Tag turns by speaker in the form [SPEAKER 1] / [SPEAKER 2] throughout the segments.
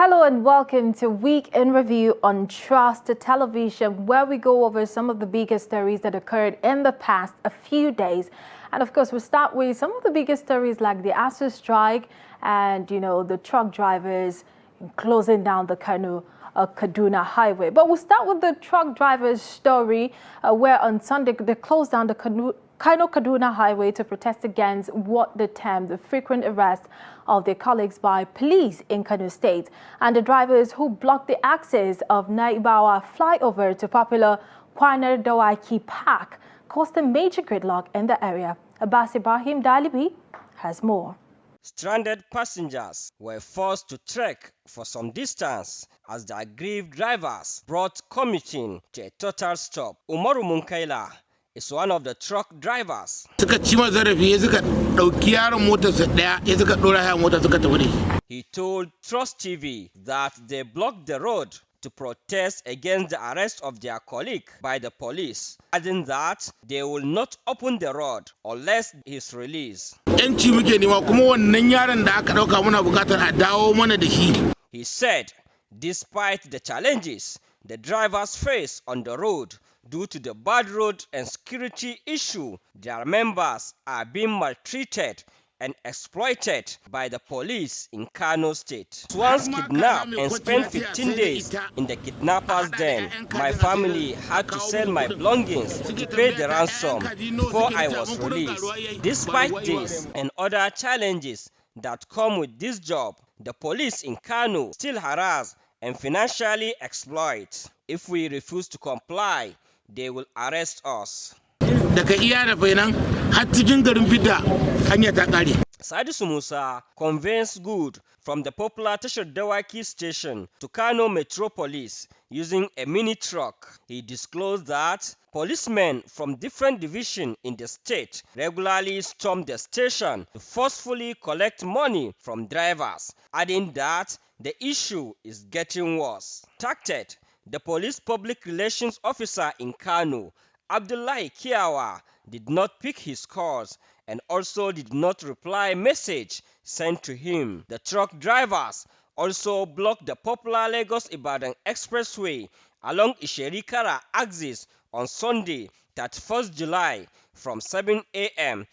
[SPEAKER 1] Hello and welcome to Week in Review on Trust Television, where we go over some of the biggest stories that occurred in the past a few days. And of course, we start with some of the biggest stories like the ASU strike and, the truck drivers closing down the Kaduna highway. But we'll start with the truck drivers' story, where on Sunday they closed down the Kaduna highway to protest against what they termed the frequent arrest of their colleagues by police in Kano State, and the drivers who blocked the access of Naibawa flyover to popular Kwanar Dawaki Park caused a major gridlock in the area. Abbas Ibrahim Dalibi has more.
[SPEAKER 2] Stranded passengers were forced to trek for some distance as the aggrieved drivers brought commuting to a total stop. Umaru Munkaila is one of the truck drivers. He told Trust TV that they blocked the road to protest against the arrest of their colleague by the police, adding that they will not open the road unless he is released. He said, despite the challenges the drivers face on the road due to the bad road and security issue, their members are being maltreated and exploited by the police in Kano State. Once kidnapped and spent 15 days in the kidnappers' den, my family had to sell my belongings to pay the ransom before I was released. Despite this and other challenges that come with this job, the police in Kano still harass and financially exploit. If we refuse to comply, they will arrest us. Sadisu Musa conveys goods from the popular Tashar Dawaki station to Kano Metropolis using a mini truck. He disclosed that policemen from different divisions in the state regularly storm the station to forcefully collect money from drivers, adding that the issue is getting worse. Tacted, the police public relations officer in Kano, Abdullahi Kiawa, did not pick his calls and also did not reply message sent to him. The truck drivers also blocked the popular Lagos-Ibadan Expressway along Isherikara axis on Sunday, 31st July from 7 a.m.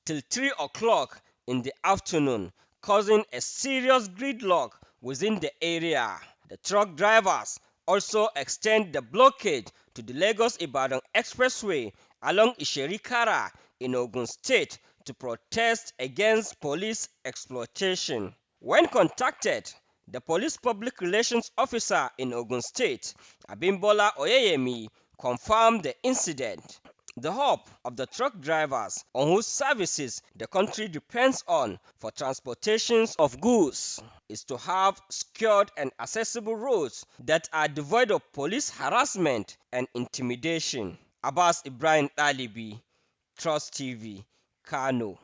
[SPEAKER 2] till 3 o'clock in the afternoon, causing a serious gridlock within the area. The truck drivers also extend the blockade to the Lagos-Ibadan Expressway along Isherikara in Ogun State to protest against police exploitation. When contacted, the police public relations officer in Ogun State, Abimbola Oyeyemi, confirmed the incident. The hope of the truck drivers on whose services the country depends on for transportations of goods is to have secured and accessible roads that are devoid of police harassment and intimidation. Abbas Ibrahim Dalibi, Trust TV, Kano.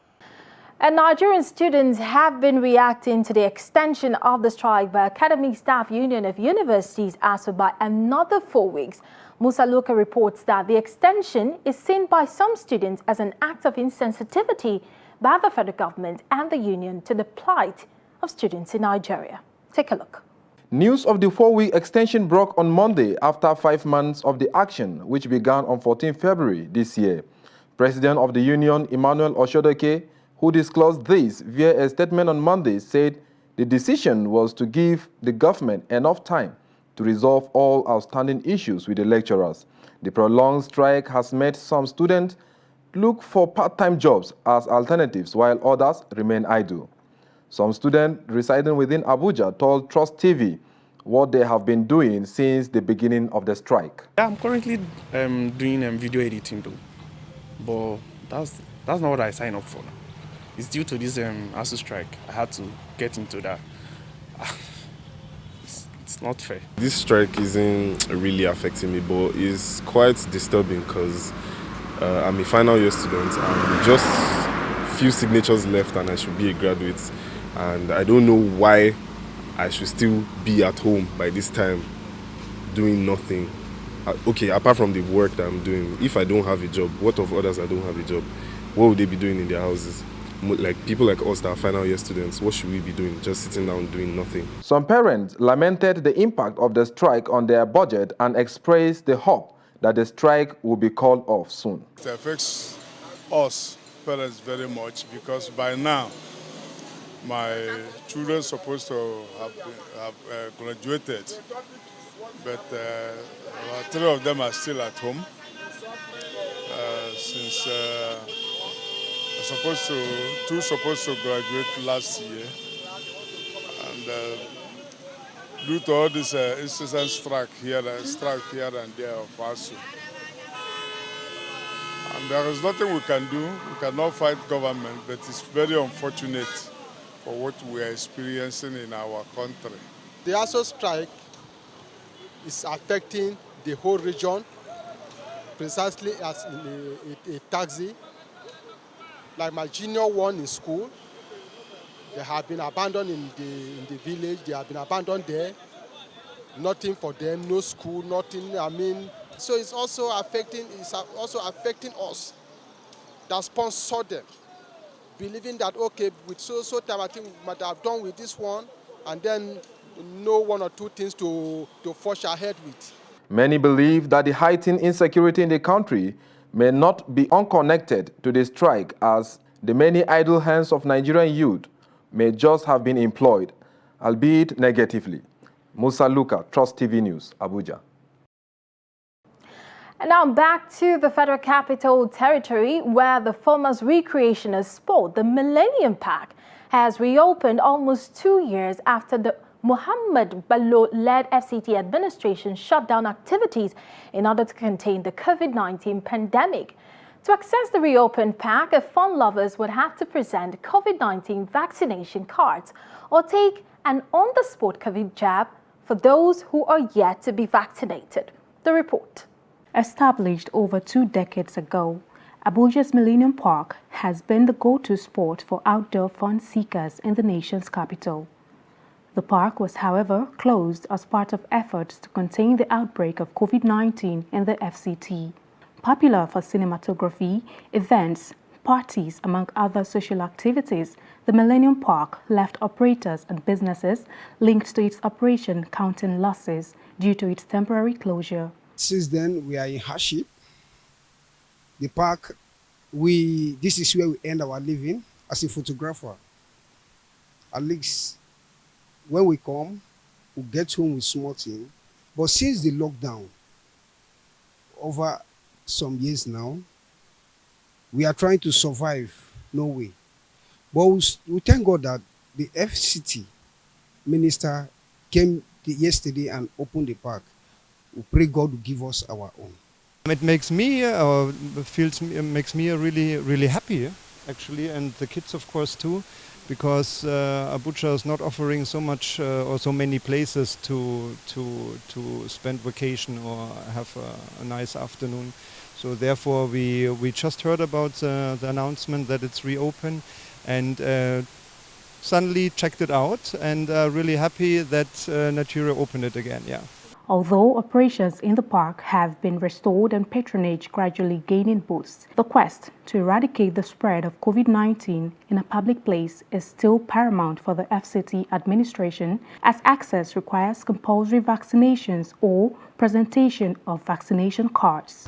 [SPEAKER 1] And Nigerian students have been reacting to the extension of the strike by Academic Staff Union of Universities ASU by another 4 weeks. Musa Luka reports that the extension is seen by some students as an act of insensitivity by the federal government and the union to the plight of students in Nigeria. Take a look.
[SPEAKER 3] News of the 4-week extension broke on Monday after 5 months of the action, which began on 14 February this year. President of the union, Emmanuel Oshodeke, who disclosed this via a statement on Monday, said the decision was to give the government enough time to resolve all outstanding issues with the lecturers. The prolonged strike has made some students look for part-time jobs as alternatives, while others remain idle. Some students residing within Abuja told Trust TV what they have been doing since the beginning of the strike.
[SPEAKER 4] I'm currently doing video editing though, but that's not what I signed up for. It's due to this ASU strike. I had to get into that. It's not fair.
[SPEAKER 5] This strike isn't really affecting me, but it's quite disturbing because I'm a final year student and just few signatures left and I should be a graduate. And I don't know why I should still be at home by this time doing nothing. Okay, apart from the work that I'm doing. If I don't have a job, what of others that don't have a job? What would they be doing in their houses? like people like us that are final year students, what should we be doing? Just sitting down doing nothing.
[SPEAKER 3] Some parents lamented the impact of the strike on their budget and expressed the hope that the strike will be called off soon.
[SPEAKER 6] It affects us parents very much because by now my children are supposed to have graduated, but about 3 of them are still at home since two supposed to graduate last year, and due to all this incessant strike here and there of ASU. And there is nothing we can do. We cannot fight government, but it's very unfortunate for what we are experiencing in our country.
[SPEAKER 7] The ASU strike is affecting the whole region, precisely as in a taxi. Like my junior one in school, they have been abandoned in the village. They have been abandoned there. Nothing for them, no school, nothing. I mean, so it's also affecting us that sponsor them, believing that okay, with so time I think we might have done with this one, and then know one or two things to forge ahead with.
[SPEAKER 3] Many believe that the heightened insecurity in the country may not be unconnected to the strike, as the many idle hands of Nigerian youth may just have been employed, albeit negatively. Musa Luka, Trust TV News, Abuja.
[SPEAKER 1] And now back to the Federal Capital Territory, where the former's recreationist sport, the Millennium Park, has reopened almost 2 years after the Mohammed Bello-led FCT administration shut down activities in order to contain the COVID-19 pandemic. To access the reopened park, fun lovers would have to present COVID-19 vaccination cards or take an on-the-spot COVID jab for those who are yet to be vaccinated. The report.
[SPEAKER 8] Established over 2 decades ago, Abuja's Millennium Park has been the go-to spot for outdoor fun seekers in the nation's capital. The park was, however, closed as part of efforts to contain the outbreak of COVID-19 in the FCT. Popular for cinematography, events, parties, among other social activities, the Millennium Park left operators and businesses linked to its operation counting losses due to its temporary closure.
[SPEAKER 9] Since then, we are in hardship. The park, this is where we earn our living as a photographer. At least when we come, we get home with small thing. But since the lockdown, over some years now, we are trying to survive, no way. But we thank God that the FCT minister came yesterday and opened the park. We pray God will give us our own.
[SPEAKER 10] It makes me makes me really happy, actually, and the kids of course too, because Abuja is not offering so much or so many places to spend vacation or have a nice afternoon. So therefore we just heard about the announcement that it's reopened, and suddenly checked it out, and really happy that Natura opened it again. Yeah.
[SPEAKER 8] Although operations in the park have been restored and patronage gradually gaining boosts, the quest to eradicate the spread of COVID-19 in a public place is still paramount for the FCT administration, as access requires compulsory vaccinations or presentation of vaccination cards.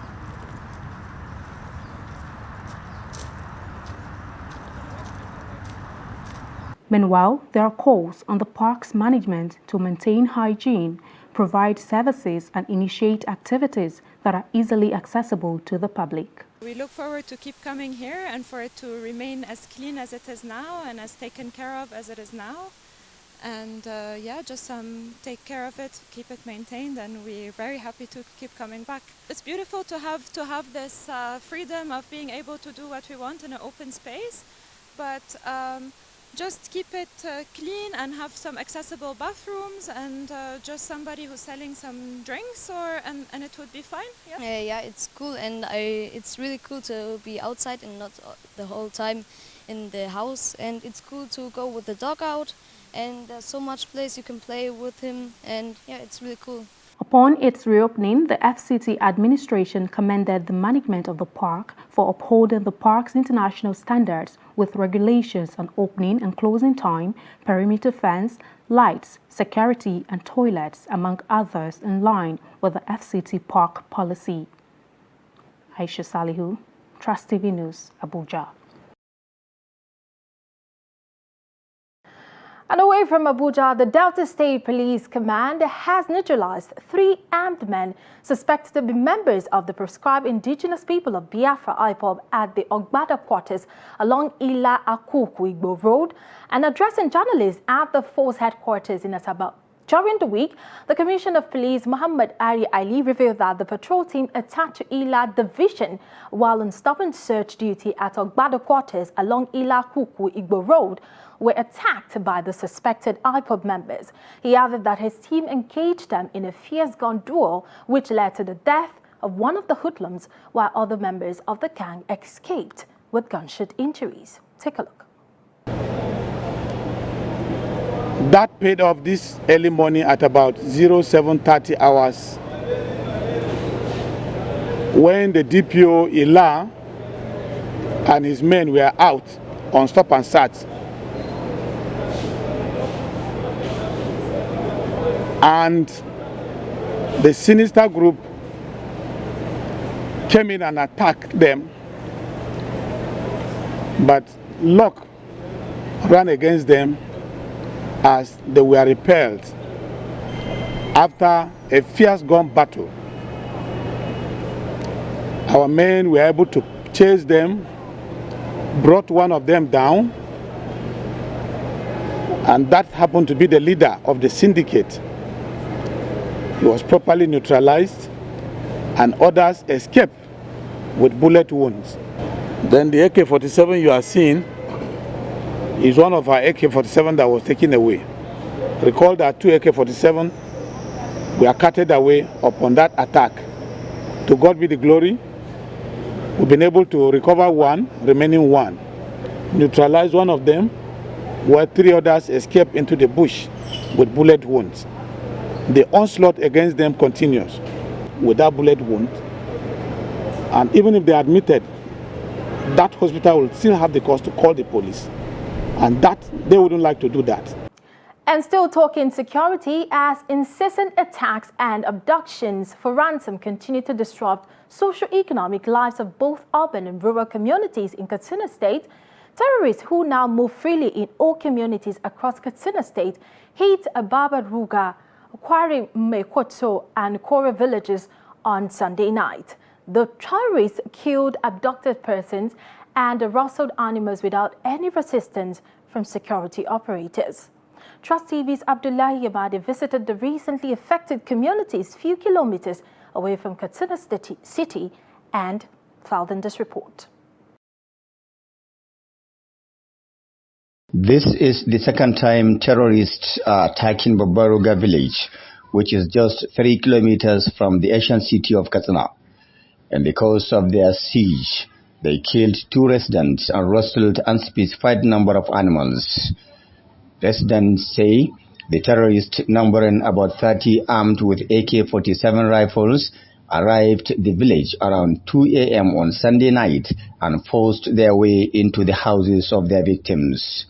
[SPEAKER 8] Meanwhile, there are calls on the park's management to maintain hygiene, provide services and initiate activities that are easily accessible to the public.
[SPEAKER 11] We look forward to keep coming here and for it to remain as clean as it is now and as taken care of as it is now. And just take care of it, keep it maintained, and we're very happy to keep coming back. It's beautiful to have this freedom of being able to do what we want in an open space, but just keep it clean and have some accessible bathrooms and just somebody who's selling some drinks and it would be fine.
[SPEAKER 12] Yeah, it's cool, and it's really cool to be outside and not the whole time in the house, and it's cool to go with the dog out, and there's so much place you can play with him, and yeah, it's really cool.
[SPEAKER 8] Upon its reopening, the FCT administration commended the management of the park for upholding the park's international standards with regulations on opening and closing time, perimeter fence, lights, security and toilets, among others, in line with the FCT park policy. Aisha Salihu, Trust TV News, Abuja.
[SPEAKER 1] And away from Abuja, the Delta State Police Command has neutralized 3 armed men suspected to be members of the proscribed indigenous people of Biafra IPOB at the Ogbada quarters along Ila Akuku Igbo Road and addressing journalists at the force headquarters in Asaba. During the week, the Commissioner of Police, Muhammad Ari Ali, revealed that the patrol team attached to Ila Division while on stop-and search duty at Ogbada quarters along Ila Akuku Igbo Road were attacked by the suspected IPOB members. He added that his team engaged them in a fierce gun duel, which led to the death of one of the hoodlums, while other members of the gang escaped with gunshot injuries. Take a look.
[SPEAKER 13] That paid off this early morning at about 0730 hours when the DPO Ila and his men were out on stop and search. And the sinister group came in and attacked them, but luck ran against them as they were repelled after a fierce gun battle. Our men were able to chase them, brought one of them down, and that happened to be the leader of the syndicate. He was properly neutralized and others escaped with bullet wounds. Then the AK-47 you are seeing is one of our AK-47 that was taken away. Recall that 2 AK-47 were carted away upon that attack. To God be the glory, we've been able to recover one, remaining one, neutralize one of them, while 3 others escaped into the bush with bullet wounds. The onslaught against them continues with that bullet wound, and even if they are admitted, that hospital will still have the cost to call the police, and that they wouldn't like to do that.
[SPEAKER 1] And still talking security, as incessant attacks and abductions for ransom continue to disrupt socio-economic lives of both urban and rural communities in Kaduna State, terrorists who now move freely in all communities across Kaduna State hit Ababa Ruga, Kwari Mekoto and Kora villages on Sunday night. The terrorists killed abducted persons and rustled animals without any resistance from security operators. Trust TV's Abdullahi Yamadi visited the recently affected communities few kilometers away from Kaduna City and filed in this report.
[SPEAKER 14] This is the second time terrorists are attacking Babaruga village, which is just 3 kilometers from the ancient city of Kaduna. And because of their siege, they killed 2 residents and rustled an unspecified number of animals. Residents say the terrorists, numbering about 30 armed with AK-47 rifles, arrived the village around 2 a.m. on Sunday night and forced their way into the houses of their victims.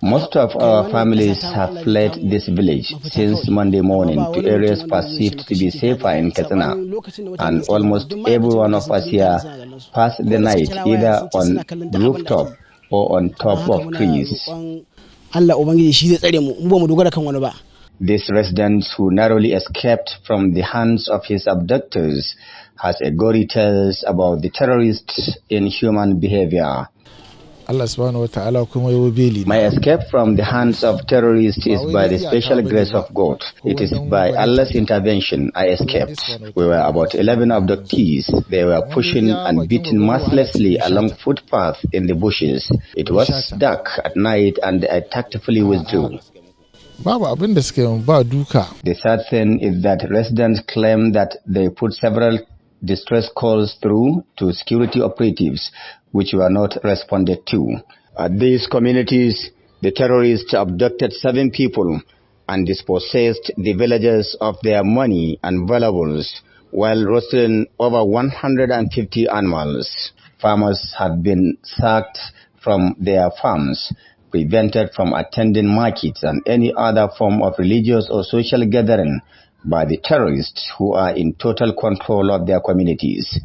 [SPEAKER 14] Most of our families have fled this village since Monday morning to areas perceived to be safer in Kaduna, and almost every one of us here passed the night either on rooftop or on top of trees. This resident, who narrowly escaped from the hands of his abductors, has a gory tales about the terrorists' inhuman behavior. My escape from the hands of terrorists is by the special grace of God. It is by Allah's intervention I escaped. We were about 11 abductees. They were pushing and beating mercilessly along footpaths in the bushes. It was dark at night and I tactfully withdrew. The sad thing is that residents claim that they put several distress calls through to security operatives, which were not responded to. These communities The terrorists abducted 7 people and dispossessed the villagers of their money and valuables while roasting over 150 animals. Farmers have been sacked from their farms, prevented from attending markets and any other form of religious or social gathering by the terrorists who are in total control of their communities.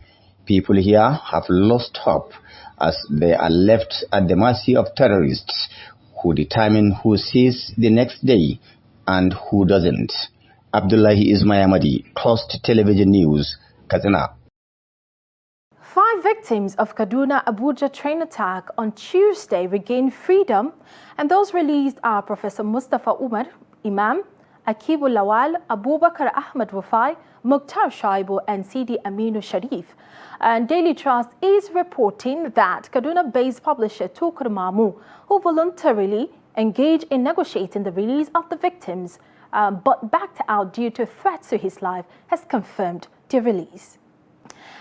[SPEAKER 14] People here have lost hope as they are left at the mercy of terrorists who determine who sees the next day and who doesn't. Abdullahi Ismayamadi, Trust Television News, Kaduna.
[SPEAKER 1] 5 victims of Kaduna Abuja train attack on Tuesday regained freedom, and those released are Professor Mustafa Umar, Imam, Akibu Lawal, Abubakar Ahmed Wafai, Mukhtar Shaibu, and Sidi Aminu Sharif. And Daily Trust is reporting that Kaduna-based publisher Tukur Mamu, who voluntarily engaged in negotiating the release of the victims, but backed out due to threats to his life, has confirmed their release.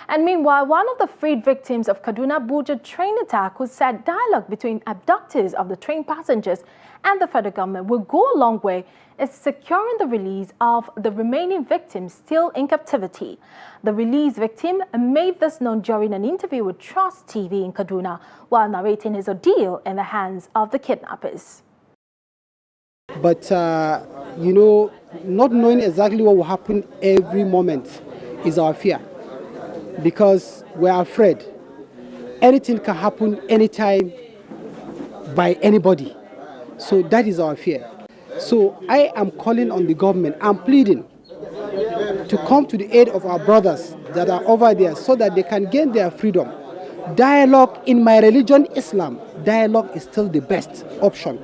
[SPEAKER 1] And meanwhile, one of the freed victims of Kaduna Abuja train attack who said dialogue between abductors of the train passengers and the federal government will go a long way is securing the release of the remaining victims still in captivity. The released victim made this known during an interview with Trust TV in Kaduna while narrating his ordeal in the hands of the kidnappers.
[SPEAKER 9] But, not knowing exactly what will happen every moment is our fear, because we're afraid anything can happen anytime by anybody. So that is our fear. So I am calling on the government, I'm pleading to come to the aid of our brothers that are over there so that they can gain their freedom. Dialogue in my religion, Islam, dialogue is still the best option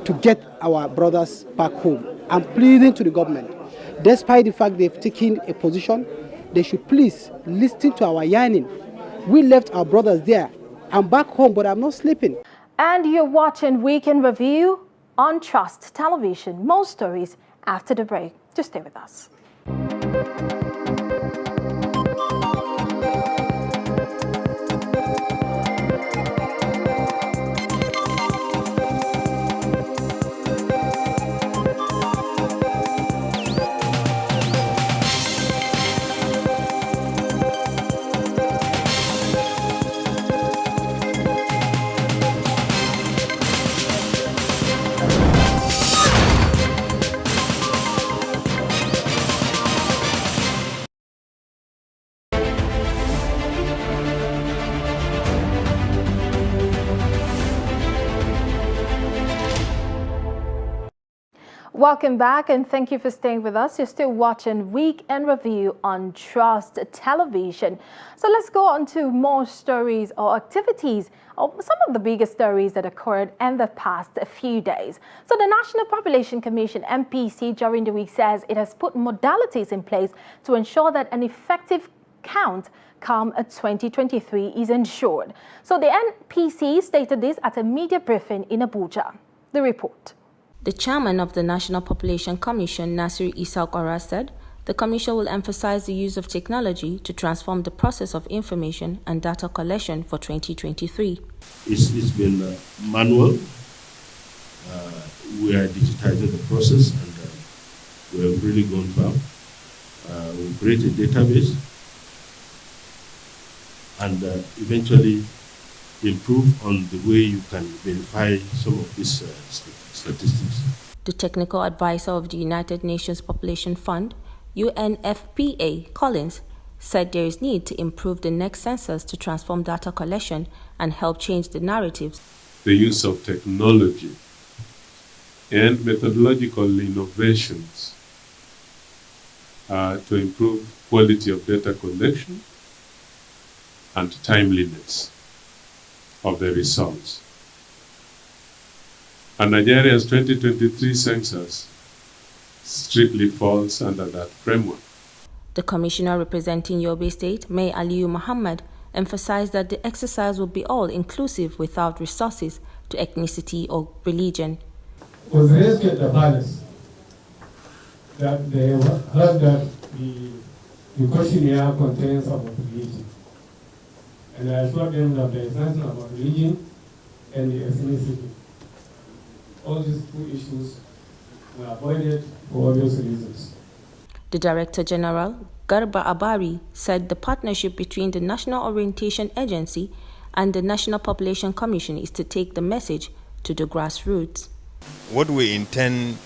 [SPEAKER 9] to get our brothers back home. I'm pleading to the government, despite the fact they've taken a position, they should please listen to our yearning. We left our brothers there. I'm back home, but I'm not sleeping.
[SPEAKER 1] And you're watching Weekend Review on Trust Television. More stories after the break. Just stay with us. Welcome back, and thank you for staying with us. You're still watching Weekend Review on Trust Television. So let's go on to more stories or activities, or some of the biggest stories that occurred in the past few days. So the National Population Commission, NPC, during the week says it has put modalities in place to ensure that an effective count come 2023 is ensured. So the NPC stated this at a media briefing in Abuja. The report.
[SPEAKER 15] The chairman of the National Population Commission, Nasir Issaouk, said the commission will emphasize the use of technology to transform the process of information and data collection for 2023.
[SPEAKER 16] It's been manual. We are digitizing the process, and we have really gone far. We create a database and eventually improve on the way you can verify some of these statistics.
[SPEAKER 15] The technical advisor of the United Nations Population Fund, UNFPA, Collins, said there is need to improve the next census to transform data collection and help change the narratives.
[SPEAKER 17] The use of technology and methodological innovations to improve quality of data collection and timeliness of the results. And Nigeria's 2023 census strictly falls under that framework.
[SPEAKER 15] The commissioner representing Yobe State, May Aliyu Muhammad, emphasized that the exercise will be all-inclusive without resources to ethnicity or religion.
[SPEAKER 18] It was raised at the palace that they heard that the questionnaire contains about religion. And I assured them that there is nothing about religion and the ethnicity. all these two issues were avoided for obvious reasons.
[SPEAKER 15] The Director General, Garba Abari, said the partnership between the National Orientation Agency and the National Population Commission is to take the message to the grassroots.
[SPEAKER 19] What we intend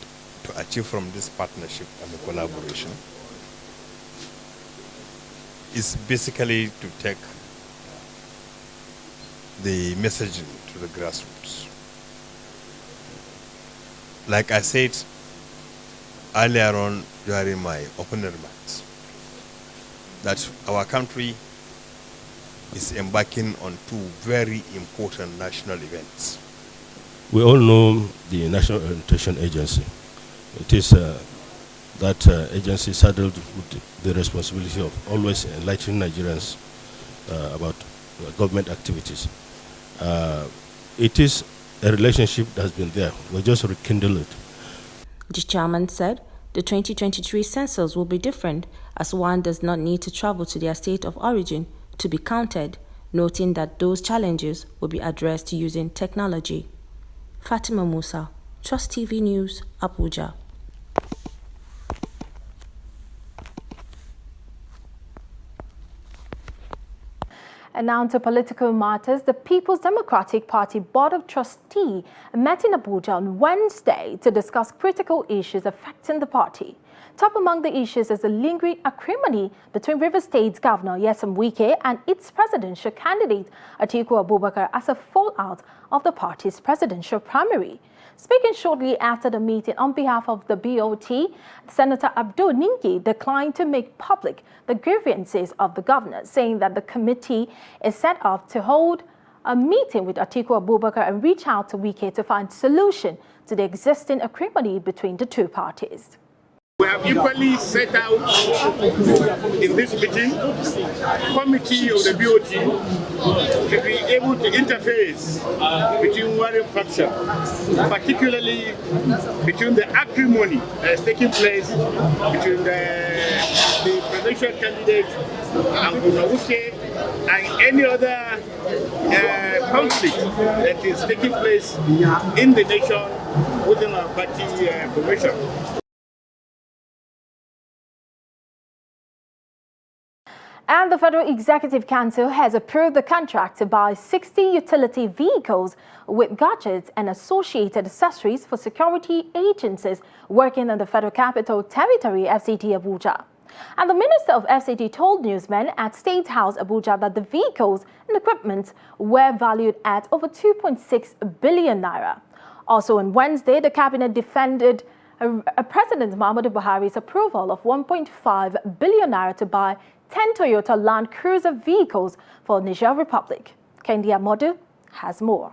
[SPEAKER 19] to achieve from this partnership and the collaboration is basically to take the messaging to the grassroots. Like I said earlier on during my opening remarks, that our country is embarking on two very important national events.
[SPEAKER 16] We all know the National Orientation Agency. It is that agency saddled with the responsibility of always enlightening Nigerians about government activities. It is a relationship that has been there. We just rekindle it.
[SPEAKER 15] The chairman said the 2023 census will be different, as one does not need to travel to their state of origin to be counted, noting that those challenges will be addressed using technology. Fatima Musa, Trust TV News, Abuja.
[SPEAKER 1] And now to political matters. The People's Democratic Party Board of Trustees met in Abuja on Wednesday to discuss critical issues affecting the party. Top among the issues is the lingering acrimony between Rivers State's Governor Nyesom Wike and its presidential candidate Atiku Abubakar as a fallout of the party's presidential primary. Speaking shortly after the meeting on behalf of the BOT, Senator Abdul Ninki declined to make public the grievances of the governor, saying that the committee is set up to hold a meeting with Atiku Abubakar and reach out to Wike to find solution to the existing acrimony between the two parties.
[SPEAKER 20] We have equally set out in this meeting committee of the BOT to be able to interface between warring factions, particularly between the acrimony that is taking place between the presidential candidate Wike and any other conflict that is taking place in the nation within our party formation.
[SPEAKER 1] And the Federal Executive Council has approved the contract to buy 60 utility vehicles with gadgets and associated accessories for security agencies working in the Federal Capital Territory, FCT Abuja. And the Minister of FCT told newsmen at State House Abuja that the vehicles and equipment were valued at over 2.6 billion naira. Also on Wednesday, the Cabinet defended President Muhammadu Buhari's approval of 1.5 billion naira to buy 10 Toyota Land Cruiser vehicles for Niger Republic. Kendi Amodu has more.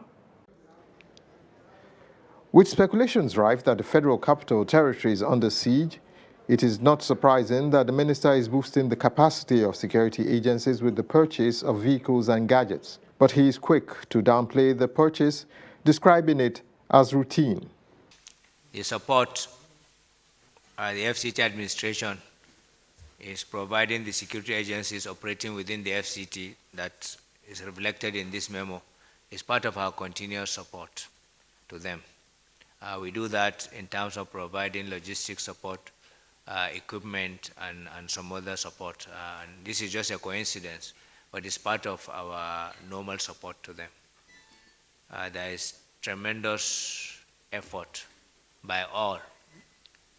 [SPEAKER 3] With speculations rife that the Federal Capital Territory is under siege, it is not surprising that the minister is boosting the capacity of security agencies with the purchase of vehicles and gadgets. But he is quick to downplay the purchase, describing it as routine.
[SPEAKER 21] The support the FCT administration is providing the security agencies operating within the FCT that is reflected in this memo is part of our continuous support to them. We do that in terms of providing logistics support, equipment, and some other support. And this is just a coincidence, but it's part of our normal support to them. There is tremendous effort by all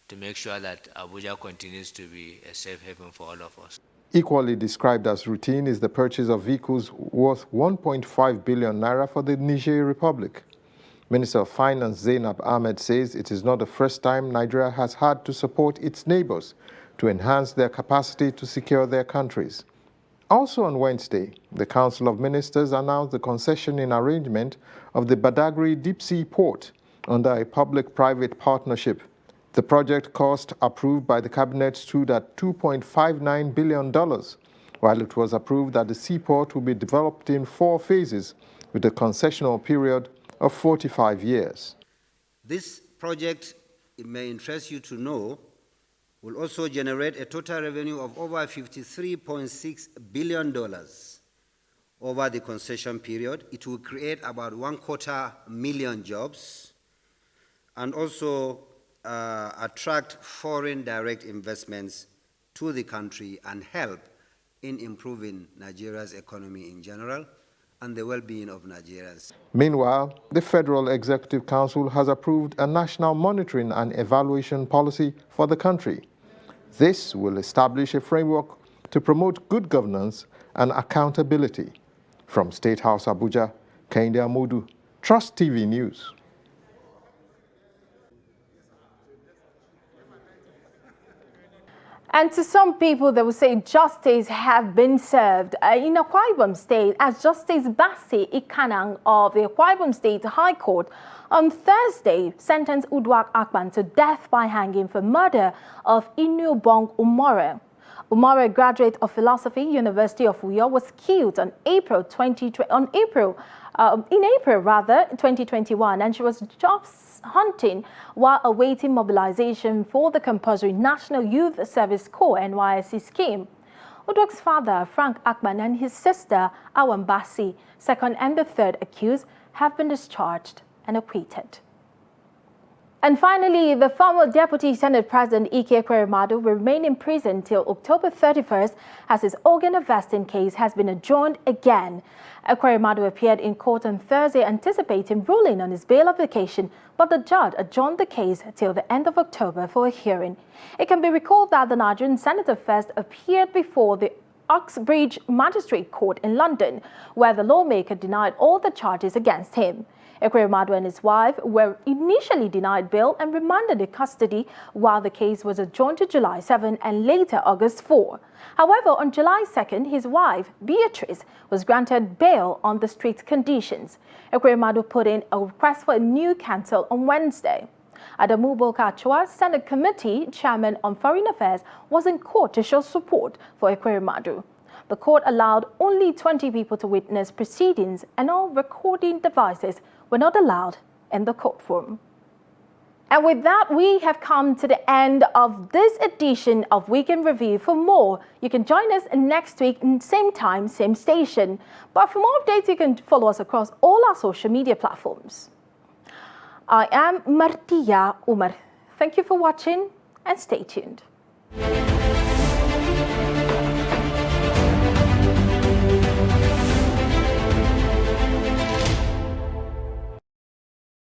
[SPEAKER 21] to make sure that Abuja continues to be a safe haven for all of us.
[SPEAKER 3] Equally described as routine is the purchase of vehicles worth 1.5 billion naira for the Niger Republic. Minister of Finance Zainab Ahmed says it is not the first time Nigeria has had to support its neighbors to enhance their capacity to secure their countries. Also on Wednesday, the Council of Ministers announced the concessioning arrangement of the Badagry Deep-Sea Port under a public-private partnership. The project cost approved by the Cabinet stood at $2.59 billion, while it was approved that the seaport will be developed in 4 phases with a concessional period of 45 years.
[SPEAKER 22] This project, it may interest you to know, will also generate a total revenue of over $53.6 billion over the concession period. It will create about 250,000 jobs. and also attract foreign direct investments to the country and help in improving Nigeria's economy in general and the well-being of Nigerians.
[SPEAKER 3] Meanwhile, the Federal Executive Council has approved a national monitoring and evaluation policy for the country. This will establish a framework to promote good governance and accountability. From State House Abuja, Kehinde Amodu, Trust TV News.
[SPEAKER 1] And to some people, they will say justice have been served in Akwa Ibom State, as Justice Basi Ikanang of the Akwa Ibom State High Court on Thursday sentenced Uduak Akpan to death by hanging for murder of Inubong Umore. Umore, a graduate of philosophy, University of Uyo, was killed on April 2021, and she was just hunting while awaiting mobilization for the compulsory National Youth Service Corps (NYSC) scheme. Uduak's father, Frank Akpan, and his sister, Awan Basi, second and the third accused, have been discharged and acquitted. And finally, the former Deputy Senate President Ike Ekweremadu will remain in prison till October 31st as his organ harvesting case has been adjourned again. Ekweremadu appeared in court on Thursday anticipating ruling on his bail application, but the judge adjourned the case till the end of October for a hearing. It can be recalled that the Nigerian senator first appeared before the Uxbridge Magistrate Court in London, where the lawmaker denied all the charges against him. Ekweremadu and his wife were initially denied bail and remanded in custody while the case was adjourned to July 7 and later August 4. However, on July 2nd, his wife, Beatrice, was granted bail on the strict conditions. Ekweremadu put in a request for a new counsel on Wednesday. Adamu Bokachua, Senate Committee Chairman on Foreign Affairs, was in court to show support for Ekweremadu. The court allowed only 20 people to witness proceedings, and all recording devices were not allowed in the courtroom. And with that, we have come to the end of this edition of Week in Review. For more, you can join us next week, same time, same station. But for more updates, you can follow us across all our social media platforms. I am Martia Umar. Thank you for watching and stay tuned.